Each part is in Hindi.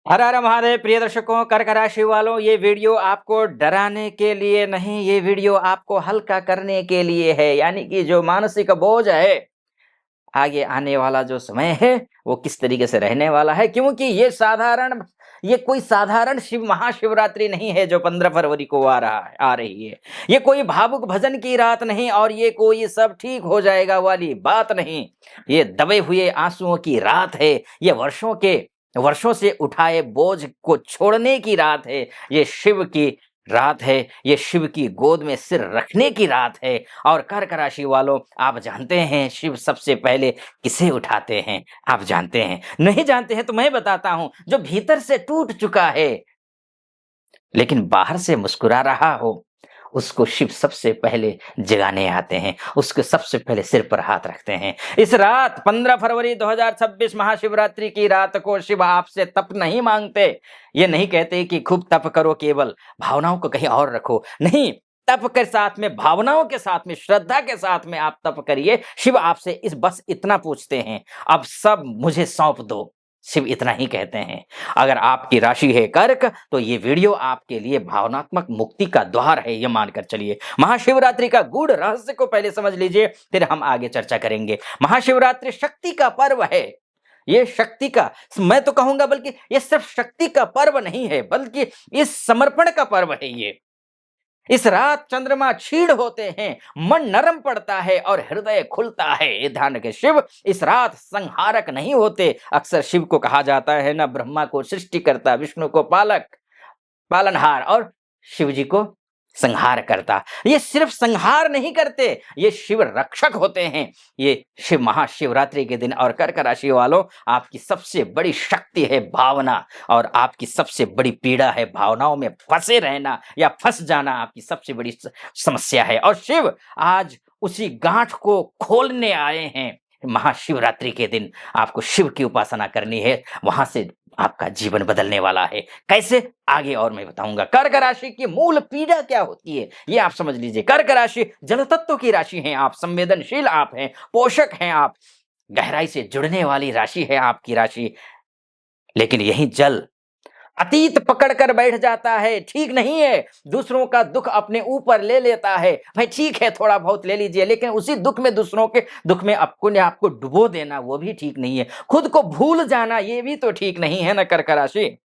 हर हर महादेव प्रिय दर्शकों, कर्क राशि वालों, ये वीडियो आपको डराने के लिए नहीं, ये वीडियो आपको हल्का करने के लिए है। यानी कि जो मानसिक बोझ है, आगे आने वाला जो समय है, वो किस तरीके से रहने वाला है। क्योंकि ये कोई साधारण शिव महाशिवरात्रि नहीं है जो 15 फरवरी को आ रही है। ये कोई भावुक भजन की रात नहीं और ये कोई सब ठीक हो जाएगा वाली बात नहीं। ये दबे हुए आंसुओं की रात है। ये वर्षों से उठाए बोझ को छोड़ने की रात है। ये शिव की रात है। ये शिव की गोद में सिर रखने की रात है। और कर्क राशि वालों, आप जानते हैं शिव सबसे पहले किसे उठाते हैं? आप जानते हैं? नहीं जानते हैं तो मैं बताता हूं। जो भीतर से टूट चुका है लेकिन बाहर से मुस्कुरा रहा हो, उसको शिव सबसे पहले जगाने आते हैं। उसके सबसे पहले सिर पर हाथ रखते हैं। इस रात 15 फरवरी 2026 महाशिवरात्रि की रात को शिव आपसे तप नहीं मांगते। ये नहीं कहते कि खूब तप करो, केवल भावनाओं को कहीं और रखो। नहीं, तप के साथ में, भावनाओं के साथ में, श्रद्धा के साथ में आप तप करिए। शिव आपसे बस इतना पूछते हैं, अब सब मुझे सौंप दो। शिव इतना ही कहते हैं। अगर आपकी राशि है कर्क, तो ये वीडियो आपके लिए भावनात्मक मुक्ति का द्वार है, ये मानकर चलिए। महाशिवरात्रि का गूढ़ रहस्य को पहले समझ लीजिए, फिर हम आगे चर्चा करेंगे। महाशिवरात्रि शक्ति का पर्व है। ये शक्ति का, मैं तो कहूंगा बल्कि ये सिर्फ शक्ति का पर्व नहीं है, बल्कि इस समर्पण का पर्व है। ये इस रात चंद्रमा क्षीण होते हैं, मन नरम पड़ता है और हृदय खुलता है। ये ध्यान रखें, शिव इस रात संहारक नहीं होते। अक्सर शिव को कहा जाता है ना, ब्रह्मा को सृष्टिकर्ता, विष्णु को पालनहार और शिव जी को संहार करता। ये सिर्फ संहार नहीं करते, ये शिव रक्षक होते हैं। ये शिव महाशिवरात्रि के दिन। और कर्क राशि वालों, आपकी सबसे बड़ी शक्ति है भावना, और आपकी सबसे बड़ी पीड़ा है भावनाओं में फंसे रहना या फंस जाना। आपकी सबसे बड़ी समस्या है और शिव आज उसी गांठ को खोलने आए हैं। महाशिवरात्रि के दिन आपको शिव की उपासना करनी है, वहां से आपका जीवन बदलने वाला है। कैसे, आगे और मैं बताऊंगा। कर्क राशि की मूल पीड़ा क्या होती है, ये आप समझ लीजिए। कर्क राशि जल तत्व की राशि है। आप संवेदनशील, आप हैं, पोषक हैं, आप गहराई से जुड़ने वाली राशि है आपकी राशि। लेकिन यही जल अतीत पकड़ कर बैठ जाता है, ठीक नहीं है। दूसरों का दुख अपने ऊपर ले लेता है। भाई ठीक है, थोड़ा बहुत ले लीजिए, लेकिन उसी दुख में, दूसरों के दुख में आपको डुबो देना, वो भी ठीक नहीं है। खुद को भूल जाना, ये भी तो ठीक नहीं है ना। कर्क राशि,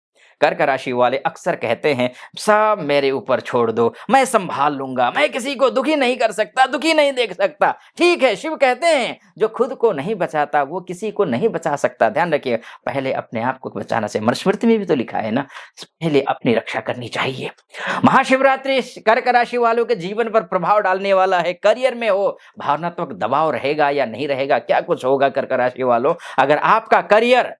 कर्क राशि वाले अक्सर कहते हैं सब मेरे ऊपर छोड़ दो, मैं संभाल लूंगा, मैं किसी को दुखी नहीं कर सकता, दुखी नहीं देख सकता। ठीक है, शिव कहते हैं जो खुद को नहीं बचाता वो किसी को नहीं बचा सकता। ध्यान रखिए, पहले अपने आप को बचाना से, मनुस्मृति में भी तो लिखा है ना, पहले अपनी रक्षा करनी चाहिए। महाशिवरात्रि कर्क राशि वालों के जीवन पर प्रभाव डालने वाला है। करियर में हो, भावनात्मक दबाव रहेगा या नहीं रहेगा, क्या कुछ होगा कर्क राशि वालों। अगर आपका करियर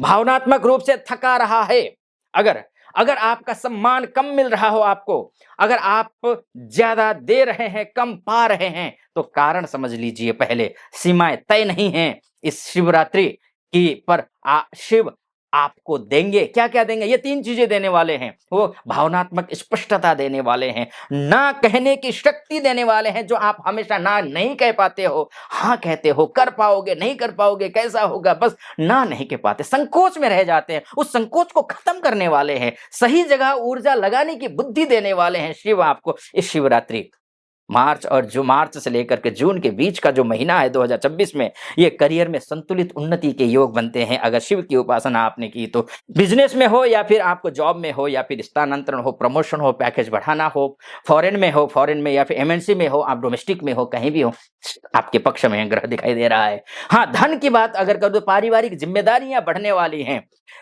भावनात्मक रूप से थका रहा है, अगर अगर आपका सम्मान कम मिल रहा हो आपको, अगर आप ज्यादा दे रहे हैं, कम पा रहे हैं, तो कारण समझ लीजिए। पहले सीमाएं तय नहीं है इस शिवरात्रि की पर। शिव आपको देंगे, क्या क्या देंगे? ये 3 चीजें देने वाले हैं। वो भावनात्मक स्पष्टता देने वाले हैं, ना कहने की शक्ति देने वाले हैं, जो आप हमेशा ना नहीं कह पाते हो, हाँ कहते हो, कर पाओगे, नहीं कर पाओगे, कैसा होगा, बस ना नहीं कह पाते, संकोच में रह जाते हैं। उस संकोच को खत्म करने वाले हैं, सही जगह ऊर्जा लगाने की बुद्धि देने वाले हैं शिव आपको इस शिवरात्रि। मार्च से लेकर के जून के बीच का जो महीना है 2026 में, ये करियर में संतुलित उन्नति के योग बनते हैं अगर शिव की उपासना आपने की तो। बिजनेस में हो या फिर आपको जॉब में हो, या फिर स्थानांतरण हो, प्रमोशन हो, पैकेज बढ़ाना हो, फॉरेन में या फिर एमएनसी में हो, आप डोमेस्टिक में हो, कहीं भी हो, आपके पक्ष में ग्रह दिखाई दे रहा है। हाँ, धन की बात अगर कर दो, पारिवारिक जिम्मेदारियां बढ़ने वाली हैं।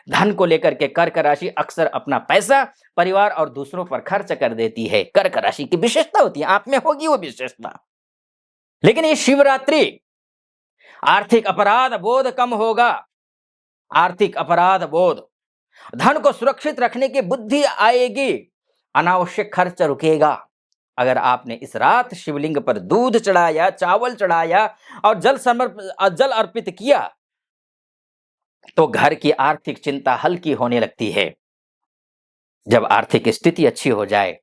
धन को लेकर के कर्क राशि अक्सर अपना पैसा परिवार और दूसरों पर खर्च कर देती है। कर्क राशि की विशेषता होती है, आप में होगी वो विशेषता। लेकिन ये शिवरात्रि आर्थिक अपराध बोध कम होगा। आर्थिक अपराध बोध, धन को सुरक्षित रखने की बुद्धि आएगी, अनावश्यक खर्च रुकेगा। अगर आपने इस रात शिवलिंग पर दूध चढ़ाया, चावल चढ़ाया और जल अर्पित किया, तो घर की आर्थिक चिंता हल्की होने लगती है। जब आर्थिक स्थिति अच्छी हो जाए,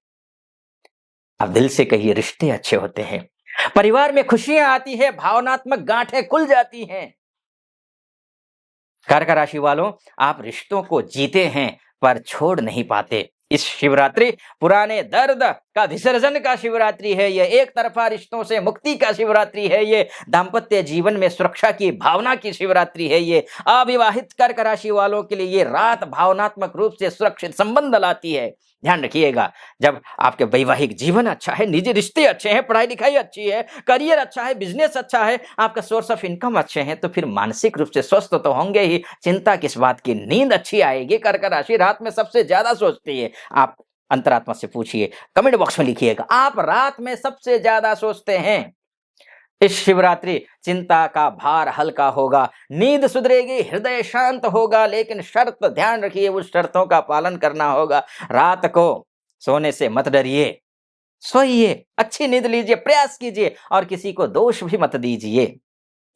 अब दिल से कहिए, रिश्ते अच्छे होते हैं, परिवार में खुशियां आती है, भावनात्मक गांठें खुल जाती हैं। कर्क राशि वालों, आप रिश्तों को जीते हैं पर छोड़ नहीं पाते। इस शिवरात्रि पुराने दर्द का विसर्जन का शिवरात्रि है ये, एक तरफा रिश्तों से मुक्ति का शिवरात्रि है ये, दाम्पत्य जीवन में सुरक्षा की भावना की शिवरात्रि है ये। अविवाहित कर्क राशि वालों के लिए ये रात भावनात्मक रूप से सुरक्षित संबंध लाती है। ध्यान रखिएगा, जब आपके वैवाहिक जीवन अच्छा है, निजी रिश्ते अच्छे हैं, पढ़ाई लिखाई अच्छी है, करियर अच्छा है, बिजनेस अच्छा है, आपका सोर्स ऑफ इनकम अच्छे हैं, तो फिर मानसिक रूप से स्वस्थ तो होंगे ही, चिंता किस बात की, नींद अच्छी आएगी। कर्क राशि रात में सबसे ज्यादा सोचती है। आप अंतरात्मा से पूछिए, कमेंट बॉक्स में लिखिएगा, आप रात में सबसे ज्यादा सोचते हैं। इस शिवरात्रि चिंता का भार हल्का होगा, नींद सुधरेगी, हृदय शांत होगा, लेकिन शर्त ध्यान रखिए, उस शर्तों का पालन करना होगा। रात को सोने से मत डरिए, सोइए, अच्छी नींद लीजिए, प्रयास कीजिए और किसी को दोष भी मत दीजिए।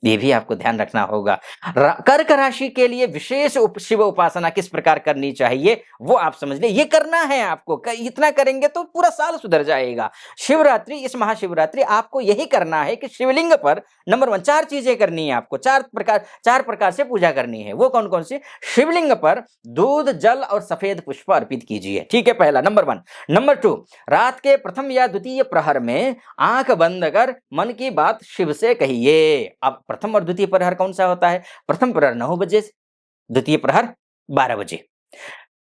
ये भी आपको ध्यान रखना होगा। कर्क राशि के लिए विशेष शिव उपासना किस प्रकार करनी चाहिए वो आप समझ ले, ये करना है आपको, इतना करेंगे तो पूरा साल सुधर जाएगा। शिवरात्रि, इस महाशिवरात्रि आपको यही करना है कि शिवलिंग पर नंबर 1 4 चीजें करनी है आपको, 4 प्रकार से पूजा करनी है। वो कौन कौन सी? शिवलिंग पर दूध, जल और सफेद पुष्प अर्पित कीजिए, ठीक है, पहला नंबर 1। नंबर 2, रात के प्रथम या द्वितीय प्रहर में आंख बंद कर मन की बात शिव से कहिए। अब प्रथम और द्वितीय प्रहर कौन सा होता है? प्रथम प्रहर 9 बजे, द्वितीय प्रहर 12 बजे।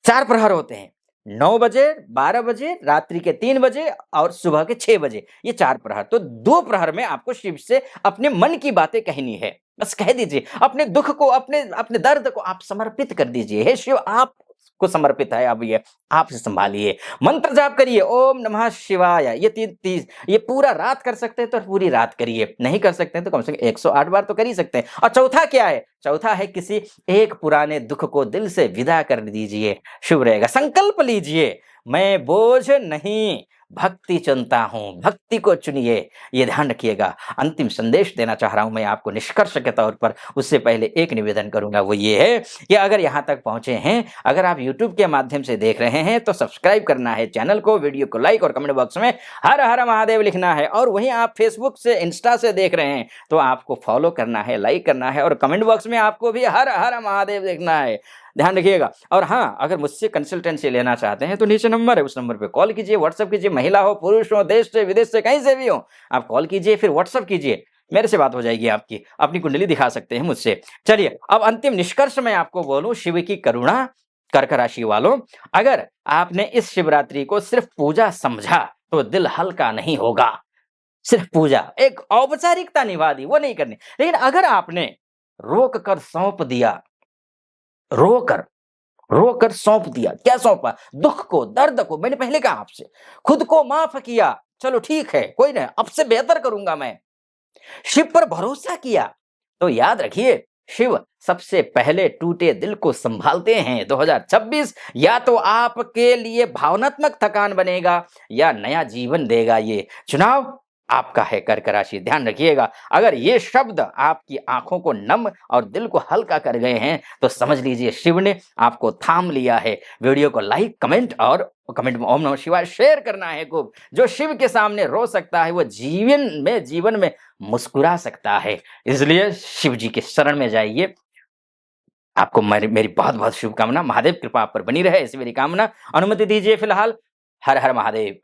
4 प्रहर होते हैं, 9 बजे, 12 बजे, रात्रि के 3 बजे और सुबह के 6 बजे, ये 4 प्रहर। तो 2 प्रहर में आपको शिव से अपने मन की बातें कहनी है। बस कह दीजिए, अपने दुख को, अपने अपने दर्द को आप समर्पित कर दीजिए। हे शिव, आप को समर्पित है, अब ये आप संभालिए। मंत्र जाप करिए, ओम नमः शिवाय, ये 3 ये पूरा रात कर सकते हैं तो पूरी रात करिए, नहीं कर सकते हैं तो कम से कम 108 बार तो कर ही सकते हैं। और चौथा क्या है? चौथा है किसी एक पुराने दुख को दिल से विदा कर दीजिए, शुभ रहेगा। संकल्प लीजिए, मैं बोझ नहीं भक्ति चुनता हूं, भक्ति को चुनिए, ये ध्यान रखिएगा। अंतिम संदेश देना चाह रहा हूं मैं आपको निष्कर्ष के तौर पर, उससे पहले एक निवेदन करूंगा, वो ये है कि अगर यहां तक पहुंचे हैं, अगर आप YouTube के माध्यम से देख रहे हैं तो सब्सक्राइब करना है चैनल को, वीडियो को लाइक और कमेंट बॉक्स में हर हर महादेव लिखना है। और वहीं आप फेसबुक से, इंस्टा से देख रहे हैं तो आपको फॉलो करना है, लाइक करना है और कमेंट बॉक्स में आपको भी हर हर महादेव लिखना है। ध्यान रखिएगा। और हाँ, अगर मुझसे कंसल्टेंसी लेना चाहते हैं तो नीचे नंबर है, उस नंबर पे कॉल कीजिए, व्हाट्सएप कीजिए, महिला हो, पुरुष हो, देश से, विदेश से, कहीं से भी हो, आप कॉल कीजिए, फिर व्हाट्सएप कीजिए, मेरे से बात हो जाएगी आपकी, अपनी कुंडली दिखा सकते हैं मुझसे। चलिए, अब अंतिम निष्कर्ष मैं आपको बोलूं, शिव की करुणा कर्क राशि वालों, अगर आपने इस शिवरात्रि को सिर्फ पूजा समझा तो दिल हल्का नहीं होगा। सिर्फ पूजा, एक औपचारिकता निभा दी, वो नहीं करनी। लेकिन अगर आपने रोक कर सौंप दिया, रोकर रोकर सौंप दिया, क्या सौंपा? दुख को, दर्द को, मैंने पहले कहा आपसे, खुद को माफ किया, चलो ठीक है, कोई ना, अब से बेहतर करूंगा मैं, शिव पर भरोसा किया, तो याद रखिए, शिव सबसे पहले टूटे दिल को संभालते हैं। 2026 या तो आपके लिए भावनात्मक थकान बनेगा या नया जीवन देगा। ये चुनाव आपका है कर्क राशि, ध्यान रखिएगा। अगर ये शब्द आपकी आंखों को नम और दिल को हल्का कर गए हैं तो समझ लीजिए शिव ने आपको थाम लिया है। वीडियो को लाइक, कमेंट और कमेंट में ओम नमः शिवाय शेयर करना है खूब। जो शिव के सामने रो सकता है वो जीवन में मुस्कुरा सकता है। इसलिए शिव जी के शरण में जाइए। आपको मेरी बहुत बहुत शुभकामना। महादेव कृपा आप पर बनी रहे, ऐसी मेरी कामना। अनुमति दीजिए फिलहाल। हर हर महादेव।